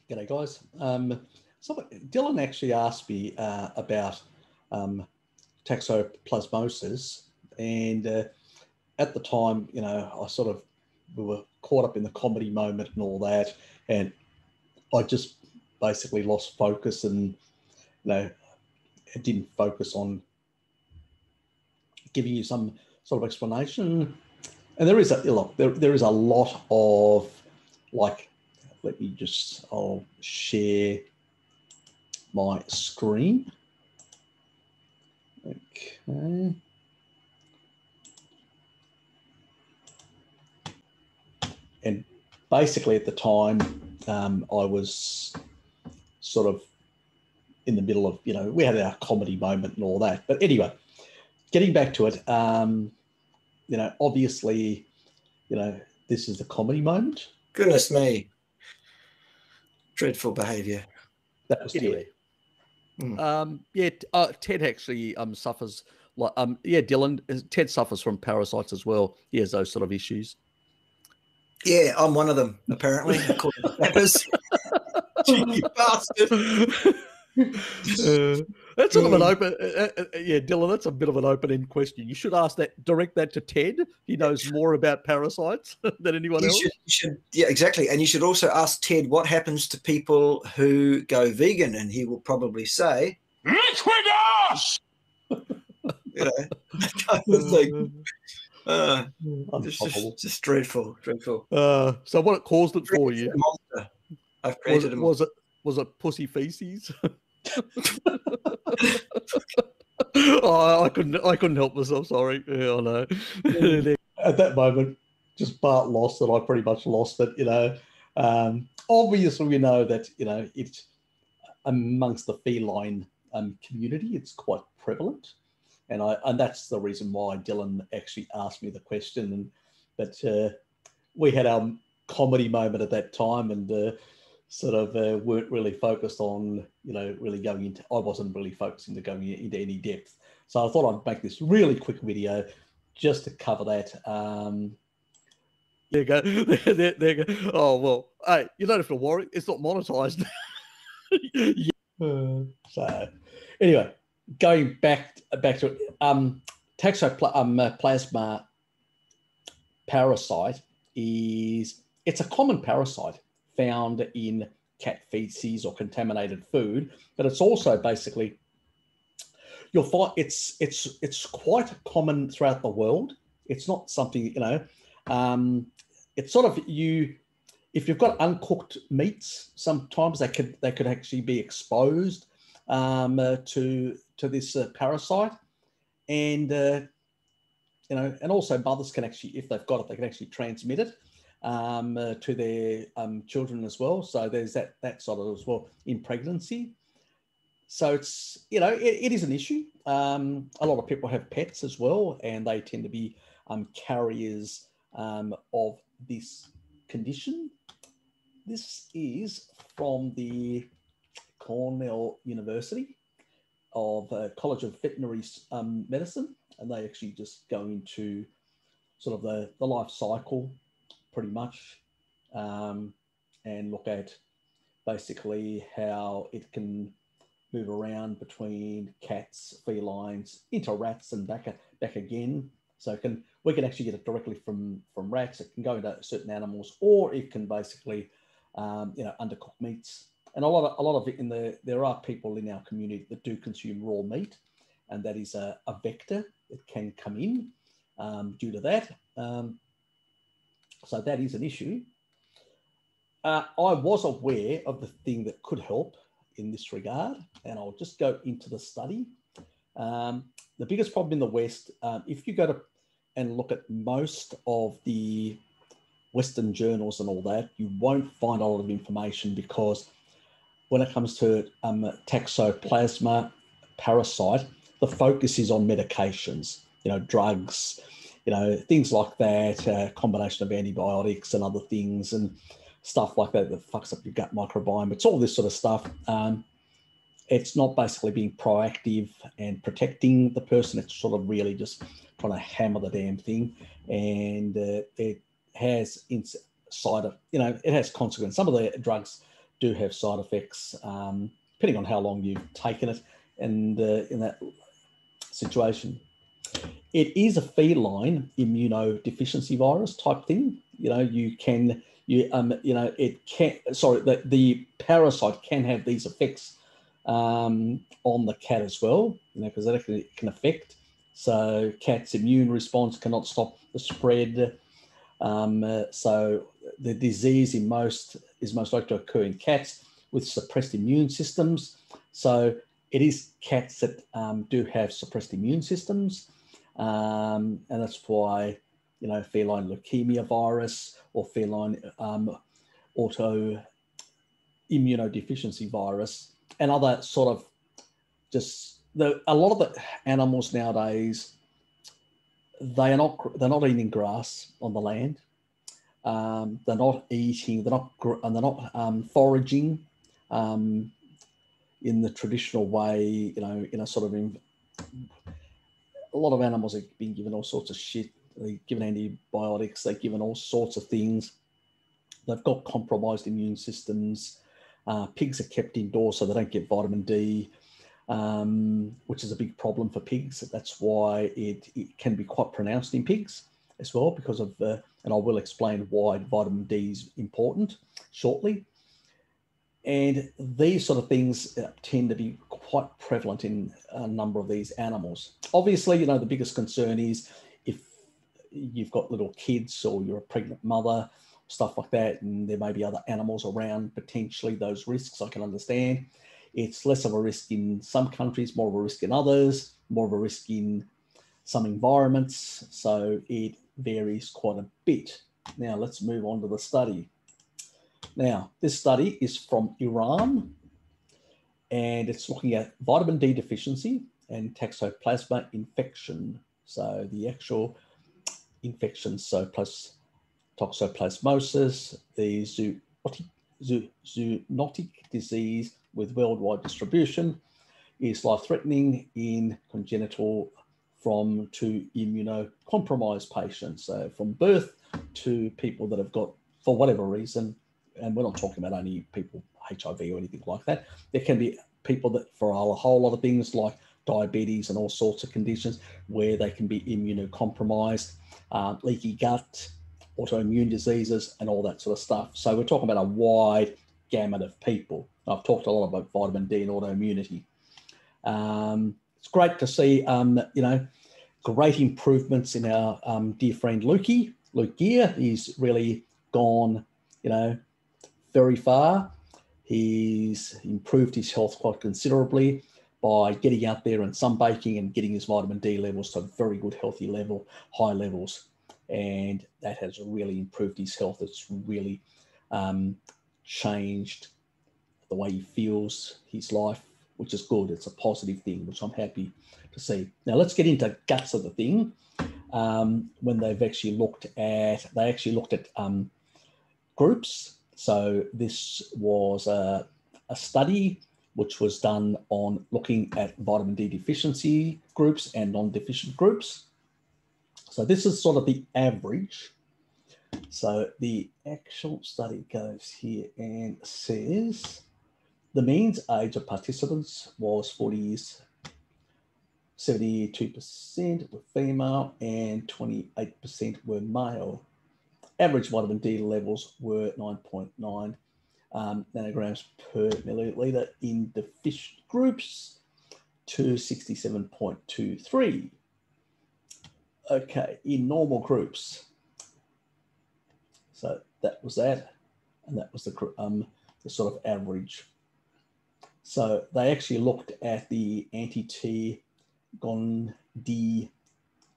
G'day, guys. So Dylan actually asked me about toxoplasmosis, and at the time, we were caught up in the comedy moment and all that, and I just basically lost focus and didn't focus on giving you some sort of explanation. And there is there is a lot of I'll share my screen. Okay. And basically at the time, I was sort of in the middle of, we had our comedy moment and all that. But anyway, getting back to it, obviously, this is the comedy moment. Goodness me. Dreadful behaviour. That was anyway. Ted actually suffers Dylan. Ted suffers from parasites as well. He has those sort of issues. Yeah, I'm one of them, apparently, according to Peppers. You bastard. That's sort of an open, Dylan. That's a bit of an open-end question. You should direct that to Ted. He knows more about parasites than anyone else. Yeah, exactly. And you should also ask Ted what happens to people who go vegan, and he will probably say, "Liquid ass." That kind of thing. Just dreadful. So what caused it for you? Monster. I've created a monster. Was it pussy feces? I couldn't help myself. Sorry. Yeah, I know. At that moment, just Bart lost it. I pretty much lost it. Obviously, we know that it's amongst the feline community. It's quite prevalent, and that's the reason why Dylan actually asked me the question. But we had our comedy moment at that time, and weren't really focused on, really going into, I wasn't really focusing to going into any depth. So I thought I'd make this really quick video just to cover that. There you go. There you go. Oh, well, hey, you don't have to worry. It's not monetized. So anyway, going back to it, Toxoplasma parasite it's a common parasite found in cat feces or contaminated food, but it's also basically, you'll find it's quite common throughout the world. It's not something, it's sort of if you've got uncooked meats, sometimes they could actually be exposed to this parasite, and and also mothers can actually, if they've got it, they can actually transmit it to their children as well. So there's that sort of as well in pregnancy. So it's, it is an issue. A lot of people have pets as well, and they tend to be carriers of this condition. This is from the Cornell University of College of Veterinary Medicine, and they actually just go into sort of the life cycle pretty much, and look at basically how it can move around between cats, felines, into rats, and back again. So we can actually get it directly from rats. It can go into certain animals, or it can basically undercooked meats. And a lot of it there are people in our community that do consume raw meat, and that is a vector that can come in due to that. So that is an issue. I was aware of the thing that could help in this regard, and I'll just go into the study. The biggest problem in the West, if you go to and look at most of the Western journals and all that, you won't find a lot of information, because when it comes to Toxoplasma parasite, the focus is on medications, drugs, things like that, combination of antibiotics and other things and stuff like that fucks up your gut microbiome. It's all this sort of stuff. It's not basically being proactive and protecting the person. It's sort of really just trying to hammer the damn thing. And it has inside of, it has consequence. Some of the drugs do have side effects, depending on how long you've taken it, and in that situation. It is a feline immunodeficiency virus type thing. The parasite can have these effects on the cat as well, because that actually can affect. So cat's immune response cannot stop the spread. So the disease is most likely to occur in cats with suppressed immune systems. So it is cats that do have suppressed immune systems, and that's why feline leukemia virus or feline autoimmunodeficiency virus and other sort of a lot of the animals nowadays, they're not eating grass on the land. They're not eating. They're not foraging in the traditional way. In a sort of a lot of animals are being given all sorts of shit. They're given antibiotics. They're given all sorts of things. They've got compromised immune systems. Pigs are kept indoors so they don't get vitamin D, which is a big problem for pigs. That's why it can be quite pronounced in pigs as well, because of, and I will explain why vitamin D is important shortly. And these sort of things tend to be quite prevalent in a number of these animals. Obviously, the biggest concern is if you've got little kids or you're a pregnant mother, stuff like that, and there may be other animals around, potentially those risks I can understand. It's less of a risk in some countries, more of a risk in others, more of a risk in some environments. So it varies quite a bit. Now let's move on to the study. Now, this study is from Iran, and it's looking at vitamin D deficiency and Toxoplasma infection. So the actual infections, so plus Toxoplasmosis, the zoonotic disease with worldwide distribution, is life-threatening in congenital to immunocompromised patients. So from birth to people that have got, for whatever reason, and we're not talking about only people HIV or anything like that. There can be people that for a whole lot of things like diabetes and all sorts of conditions where they can be immunocompromised, leaky gut, autoimmune diseases, and all that sort of stuff. So we're talking about a wide gamut of people. I've talked a lot about vitamin D and autoimmunity. It's great to see, great improvements in our dear friend Lukey. Luke Gear, he's really gone, very far. He's improved his health quite considerably by getting out there and sunbaking and getting his vitamin D levels to a very good, healthy level, high levels. And that has really improved his health. It's really changed the way he feels his life, which is good. It's a positive thing, which I'm happy to see. Now let's get into guts of the thing. When they've actually looked at, groups. So this was a study which was done on looking at vitamin D deficiency groups and non-deficient groups. So this is sort of the average. So the actual study goes here and says the mean age of participants was 40 years. 72% were female and 28% were male. Average vitamin D levels were 9.9 nanograms per milliliter in deficient groups to 67.23. Okay, in normal groups. So that was that, and that was the sort of average. So they actually looked at the anti-T GON-D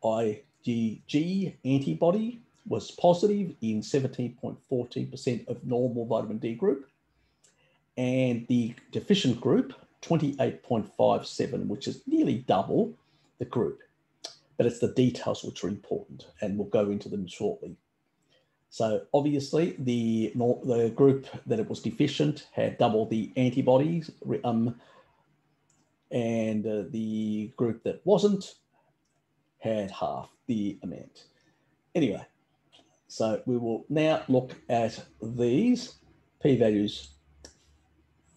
IgG antibody was positive in 17.14% of normal vitamin D group, and the deficient group 28.57, which is nearly double the group. But it's the details which are important, and we'll go into them shortly. So obviously the group that it was deficient had double the antibodies, and the group that wasn't had half the amount. Anyway, so we will now look at these p-values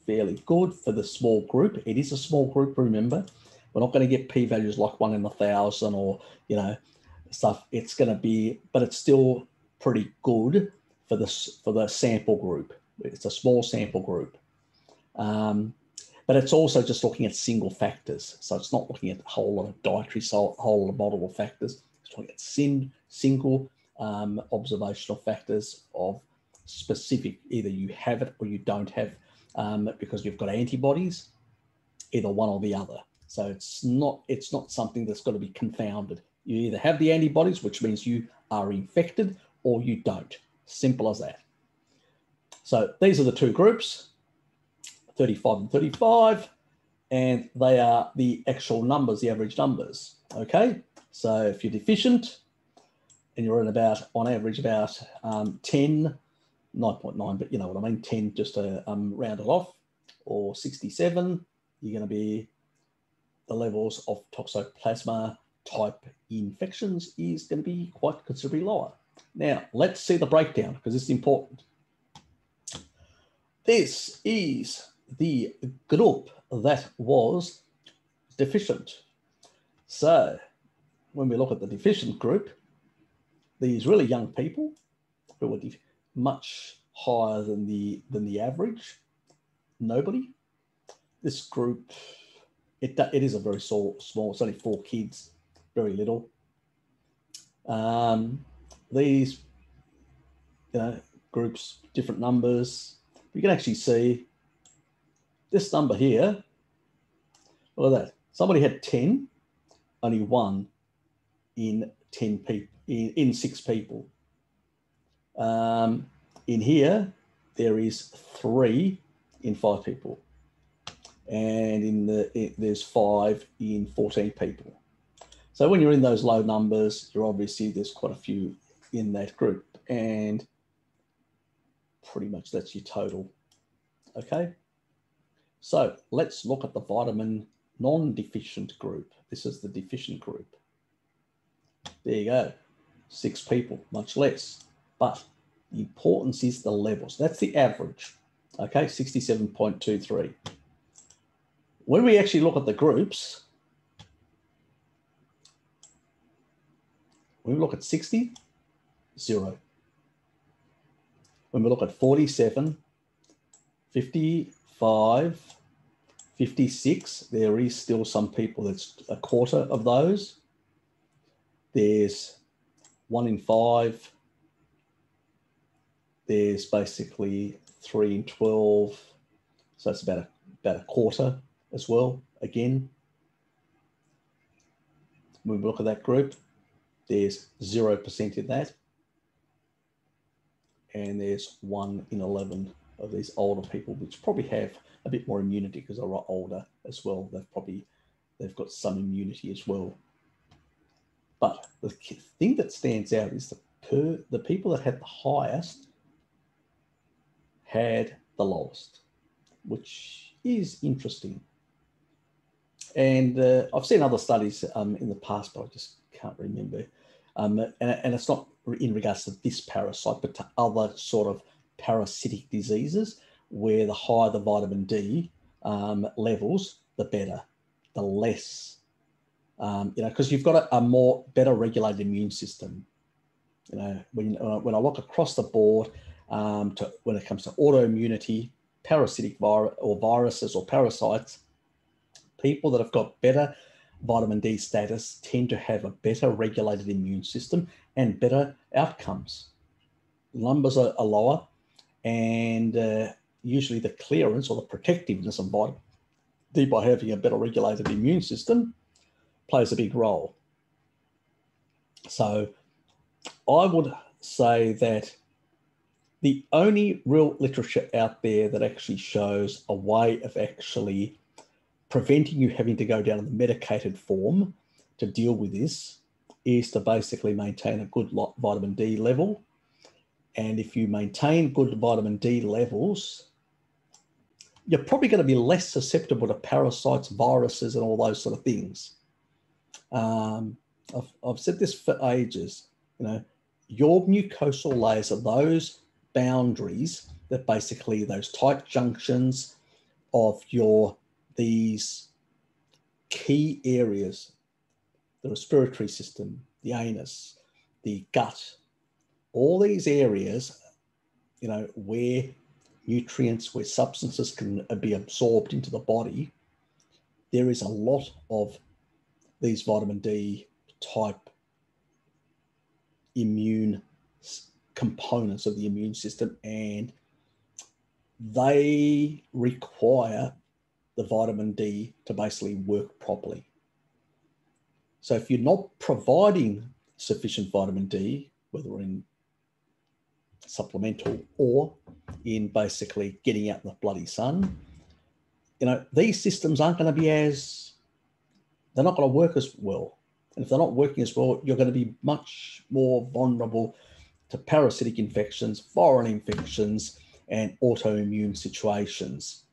fairly good for the small group. It is a small group, remember. We're not going to get p-values like 1 in 1,000 or, stuff. It's going to be, but it's still pretty good for the sample group. It's a small sample group. But it's also just looking at single factors. So it's not looking at a whole lot of dietary, a whole lot of multiple factors. It's looking at single observational factors of specific, either you have it or you don't have, because you've got antibodies, either one or the other. So it's not something that's got to be confounded. You either have the antibodies, which means you are infected, or you don't. Simple as that. So these are the two groups, 35 and 35, and they are the actual numbers, the average numbers. Okay, so if you're deficient and you're at on average about 10, 9.9, but you know what I mean, 10 just to round it off, or 67, you're going to be, the levels of Toxoplasma type infections is going to be quite considerably lower. Now, let's see the breakdown, because this is important. This is the group that was deficient. So when we look at the deficient group, these really young people who were much higher than the average, nobody. This group, it is a very small, it's only 4 kids, very little. These groups, different numbers. You can actually see this number here. Look at that. Somebody had 10, only 1 in 10 people, in 6 people. In here, there is 3 in 5 people. And there's 5 in 14 people. So when you're in those low numbers, there's quite a few in that group, and pretty much that's your total. Okay. So let's look at the vitamin non-deficient group. This is the deficient group. There you go. 6 people, much less. But the importance is the levels. That's the average. Okay, 67.23. When we actually look at the groups, when we look at 60, 0. When we look at 47, 55, 56, there is still some people, that's a quarter of those. There's 1 in 5. There's basically 3 in 12. So that's about a quarter as well, again. When we look at that group, there's 0% in that. And there's 1 in 11 of these older people, which probably have a bit more immunity because they're older as well. They've got some immunity as well. But the thing that stands out is the people that had the highest had the lowest, which is interesting. And I've seen other studies in the past, but I just can't remember. And it's not in regards to this parasite, but to other sort of parasitic diseases where the higher the vitamin D levels, the better, the less, because you've got a better regulated immune system. When I look across the board, when it comes to autoimmunity, parasitic viruses or parasites, people that have got better vitamin D status tend to have a better regulated immune system and better outcomes. Numbers are lower, and usually the clearance or the protectiveness of vitamin D by having a better regulated immune system plays a big role. So I would say that the only real literature out there that actually shows a way of actually preventing you having to go down to the medicated form to deal with this is to basically maintain a good vitamin D level. And if you maintain good vitamin D levels, you're probably going to be less susceptible to parasites, viruses, and all those sort of things. I've said this for ages. Your mucosal layers are those boundaries that basically those tight junctions of these key areas, the respiratory system, the anus, the gut, all these areas, where nutrients, where substances can be absorbed into the body, there is a lot of these vitamin D type immune components of the immune system, and they require the vitamin D to basically work properly. So if you're not providing sufficient vitamin D, whether in supplemental or in basically getting out in the bloody sun, these systems aren't going to be they're not going to work as well. And if they're not working as well, you're going to be much more vulnerable to parasitic infections, foreign infections, and autoimmune situations.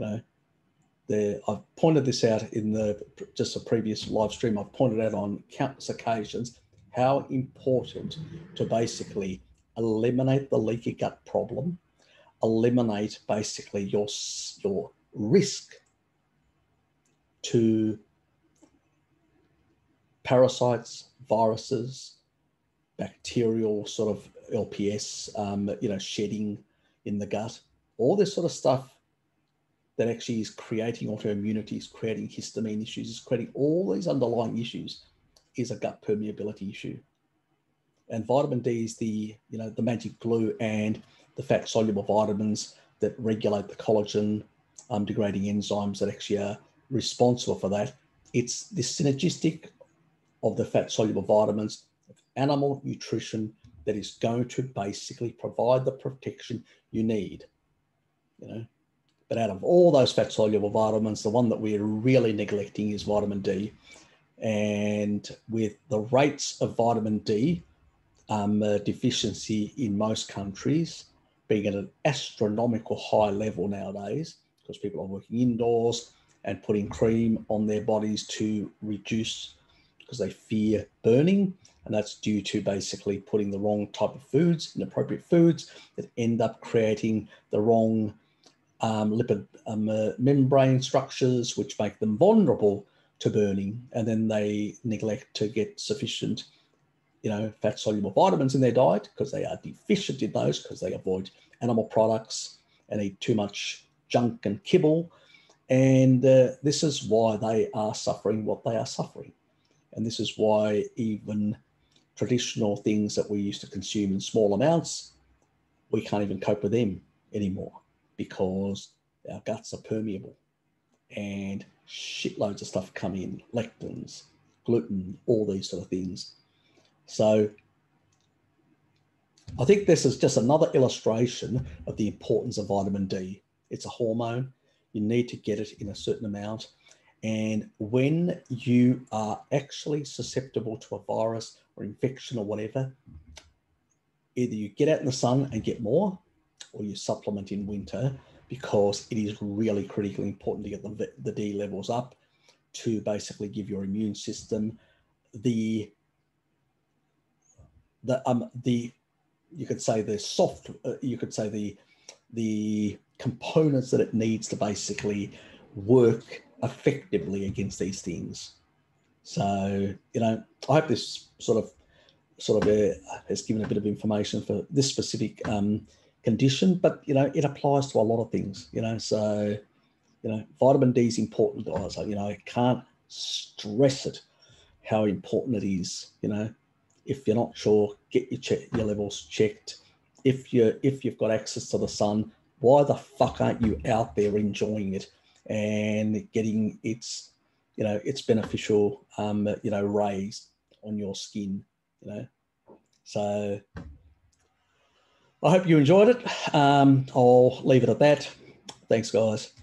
I've pointed this out in just a previous live stream. I've pointed out on countless occasions how important to basically eliminate the leaky gut problem, eliminate basically your risk to parasites, viruses, bacterial sort of LPS, shedding in the gut, all this sort of stuff that actually is creating autoimmunity, is creating histamine issues, is creating all these underlying issues, is a gut permeability issue. And vitamin D is the magic glue, and the fat-soluble vitamins that regulate the collagen degrading enzymes that actually are responsible for that. It's the synergistic of the fat-soluble vitamins, animal nutrition, that is going to basically provide the protection you need. But out of all those fat-soluble vitamins, the one that we're really neglecting is vitamin D. And with the rates of vitamin D deficiency in most countries being at an astronomical high level nowadays, because people are working indoors and putting cream on their bodies to reduce, because they fear burning. And that's due to basically putting the wrong type of foods, inappropriate foods, that end up creating the wrong lipid membrane structures, which make them vulnerable to burning. And then they neglect to get sufficient fat-soluble vitamins in their diet, because they are deficient in those, because they avoid animal products and eat too much junk and kibble. And this is why they are suffering what they are suffering. And this is why even traditional things that we used to consume in small amounts, we can't even cope with them anymore, because our guts are permeable and shitloads of stuff come in, lectins, gluten, all these sort of things. So I think this is just another illustration of the importance of vitamin D. It's a hormone. You need to get it in a certain amount. And when you are actually susceptible to a virus or infection or whatever, either you get out in the sun and get more, or you supplement in winter, because it is really critically important to get the D levels up to basically give your immune system the you could say the components that it needs to basically work effectively against these things. So, I hope this sort of has given a bit of information for this specific condition, but, it applies to a lot of things, so, vitamin D is important, guys. I can't stress it, how important it is. If you're not sure, get your levels checked. If you've got access to the sun, why the fuck aren't you out there enjoying it and getting its beneficial rays on your skin? So I hope you enjoyed it. I'll leave it at that. Thanks, guys.